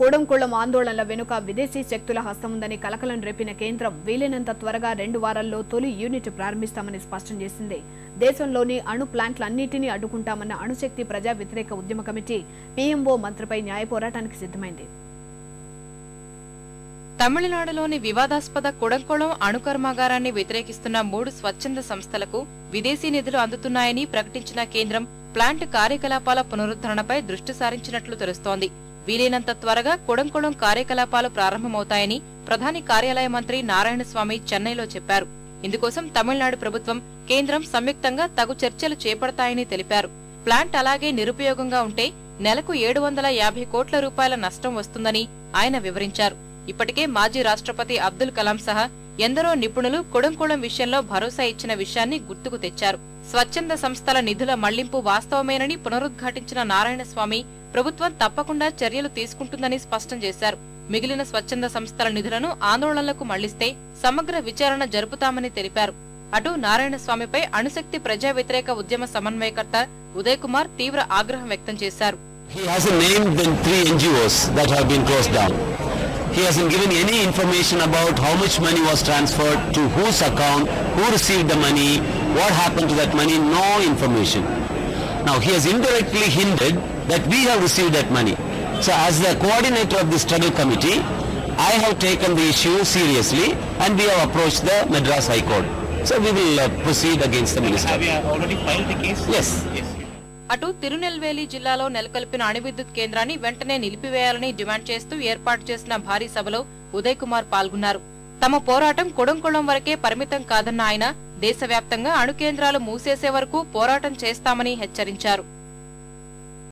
కూడంకుళం ఆందోళనల వెనుక విదేశీ శక్తుల హస్తం ఉందని కలకలం రేపిన కేంద్రం వీలైనంత త్వరగా 2 వారాల్లో తొలి యూనిట్ ప్రారంభిస్తామని స్పష్టం చేసింది. దేశంలోని అణు ప్లాంట్లన్నింటినీ అడ్డుకుంటామన్న అణుశక్తి ప్రజా వ్యతిరేక ఉద్యమ కమిటీ పీఎంఓ మంత్రిపై న్యాయ పోరాటానికి సిద్ధమైంది. తమిళనాడులోని వివాదాస్పద కూడంకుళం అణు కర్మాగారాన్ని వ్యతిరేకిస్తున్న 3 స్వచ్ఛంద సంస్థలకు విదేశీ నిధులు అందుతున్నాయని ప్రకటించిన కేంద్రం ప్లాంట్ కార్యకలాపాల పునరుద్ధరణపై దృష్టి సారించినట్లు తెలుస్తోంది. వీలైనంత త్వరగా కూడంకుళం కార్యకలాపాలు ప్రారంభమవుతాయని ప్రధాని కార్యాలయ మంత్రి నారాయణస్వామి చెన్నైలో చెప్పారు. ఇందుకోసం తమిళనాడు ప్రభుత్వం, కేంద్రం సంయుక్తంగా తగు చర్చలు చేపడతాయని తెలిపారు. ప్లాంట్ అలాగే నిరుపయోగంగా ఉంటే నెలకు 750 కోట్ల రూపాయల నష్టం వస్తుందని ఆయన వివరించారు. ఇప్పటికే మాజీ రాష్ట్రపతి అబ్దుల్ కలాం సహా ఎందరో నిపుణులు కూడంకుళం విషయంలో భరోసా ఇచ్చిన విషయాన్ని గుర్తుకు తెచ్చారు. స్వచ్ఛంద సంస్థల నిధుల మళ్లింపు వాస్తవమేనని పునరుద్ఘాటించిన నారాయణస్వామి ప్రభుత్వం తప్పకుండా చర్యలు తీసుకుంటుందని స్పష్టం చేశారు. మిగిలిన స్వచ్ఛంద సంస్థల నిధులను ఆందోళనలకు మళ్లిస్తే సమగ్ర విచారణ జరుపుతామని తెలిపారు. అటు నారాయణస్వామిపై అణుశక్తి ప్రజా వ్యతిరేక ఉద్యమ సమన్వయకర్త ఉదయ్ కుమార్ తీవ్ర ఆగ్రహం వ్యక్తం చేశారు. He hasn't given any information about how much money was transferred, to whose account, who received the money, what happened to that money, no information. Now he has indirectly hinted that we have received that money. So as the coordinator of the struggle committee, I have taken the issue seriously and we have approached the Madras High Court. So we will proceed against the minister. Have you already filed the case? Yes. అటు తిరునెల్వేలి జిల్లాలో నెలకొల్పిన అణు విద్యుత్ కేంద్రాన్ని వెంటనే నిలిపివేయాలని demand చేస్తూ ఏర్పాటు చేసిన భారీ సభలో ఉదయ్ కుమార్ పాల్గొన్నారు. తమ పోరాటం కూడంకుళం వరకే పరిమితం కాదన్న ఆయన దేశవ్యాప్తంగా అణు కేంద్రాలు మూసేసే వరకు పోరాటం చేస్తామని హెచ్చరించారు.